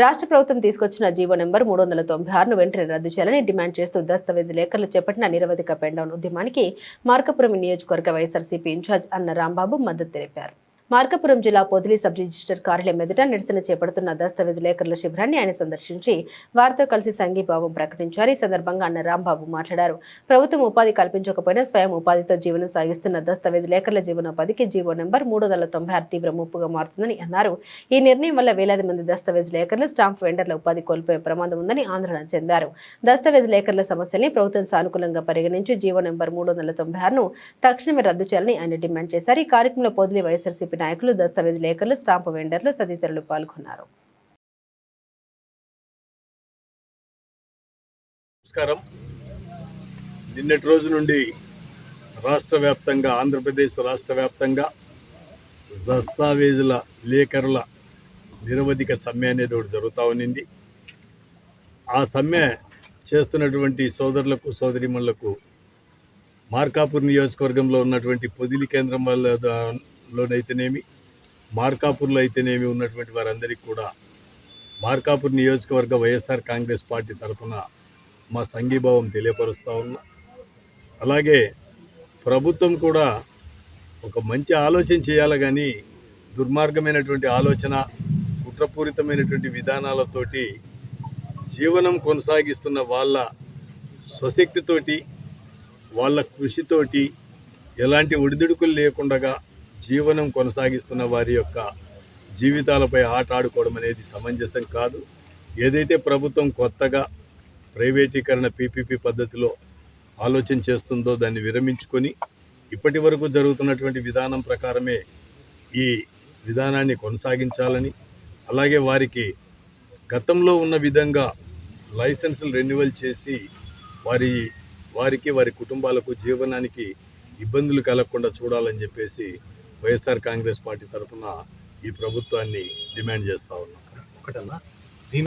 రాష్ట్ర ప్రభుత్వం తీసుకొచ్చిన జీవో నెంబర్ 396ను వెంటనే రద్దు చేయాలని డిమాండ్ చేస్తూ దస్తావేజ్ లేఖర్లు చేపట్టిన నిరవధిక పెండౌన్ ఉద్యమానికి మార్కాపురం నియోజకవర్గ వైఎస్ఆర్సీపీ ఇన్ఛార్జ్ అన్న రాంబాబు మద్దతు తెలిపారు. మార్కాపురం జిల్లా పొదిలి సబ్ రిజిస్టర్ కార్యాలయం ఎదుట నిరసన చేపడుతున్న దస్తావేజ్ లేఖర్ల శిబిరాన్ని ఆయన సందర్శించి వారితో కలిసి సంఘీభావం ప్రకటించారు. ఈ సందర్భంగా అన్న రాంబాబు మాట్లాడారు. ప్రభుత్వం ఉపాధి కల్పించకపోయినా స్వయం ఉపాధితో జీవనం సాగిస్తున్న దస్తావేజ్ లేఖర్ల జీవనోపాధికి జీవో నెంబర్ 396 తీవ్ర ముప్పుగా మారుతుందని అన్నారు. ఈ నిర్ణయం వల్ల వేలాది మంది దస్తావేజ్ లేఖర్లు, స్టాంప్ వెండర్ల ఉపాధి కోల్పోయే ప్రమాదం ఉందని ఆందోళన చెందారు. దస్తావేజ్ లేఖర్ల సమస్యల్ని ప్రభుత్వం సానుకూలంగా పరిగణించి జీవో నెంబర్ 396ను తక్షణమే రద్దు చేయాలని ఆయన డిమాండ్ చేశారు. ఈ కార్యక్రమంలో పొదిలి వైఎస్ఆర్సీపీ నాయకులు, దస్తావేజ్ లేఖర్లు, స్టాంపు వెండర్లు తదితరులు పాల్గొన్నారు. నమస్కారం. నిన్నటి రోజు నుండి రాష్ట్ర వ్యాప్తంగా, ఆంధ్రప్రదేశ్ రాష్ట్ర వ్యాప్తంగా దస్తావేజుల లేఖరుల నిరవధిక సమ్మె అనేది ఒకటి జరుగుతూ ఉన్నింది. ఆ సమ్మె చేస్తున్నటువంటి సోదరులకు, సోదరిమణులకు మార్కాపూర్ నియోజకవర్గంలో ఉన్నటువంటి పొదిలి కేంద్రం లోనైతేనేమి, మార్కాపూర్లో అయితేనేమి ఉన్నటువంటి వారందరికీ కూడా మార్కాపూర్ నియోజకవర్గ వైఎస్ఆర్ కాంగ్రెస్ పార్టీ తరఫున మా సంఘీభావం తెలియపరుస్తూ ఉన్నా. అలాగే ప్రభుత్వం కూడా ఒక మంచి ఆలోచన చేయాలి, కానీ దుర్మార్గమైనటువంటి ఆలోచన, కుట్రపూరితమైనటువంటి విధానాలతోటి జీవనం కొనసాగిస్తున్న వాళ్ళ స్వశక్తితోటి, వాళ్ళ కృషితోటి ఎలాంటి ఒడిదుడుకులు లేకుండా జీవనం కొనసాగిస్తున్న వారి యొక్క జీవితాలపై ఆట ఆడుకోవడం అనేది సమంజసం కాదు. ఏదైతే ప్రభుత్వం కొత్తగా ప్రైవేటీకరణ పీపీపీ పద్ధతిలో ఆలోచన చేస్తుందో దాన్ని విరమించుకొని ఇప్పటి వరకు జరుగుతున్నటువంటి విధానం ప్రకారమే ఈ విధానాన్ని కొనసాగించాలని, అలాగే వారికి గతంలో ఉన్న విధంగా లైసెన్సులు రెన్యువల్ చేసి వారికి వారి కుటుంబాలకు జీవనానికి ఇబ్బందులు కలగకుండా చూడాలని చెప్పేసి వైఎస్ఆర్ కాంగ్రెస్ పార్టీ తరఫున ఈ ప్రభుత్వాన్ని డిమాండ్ చేస్తూ ఉన్నాం.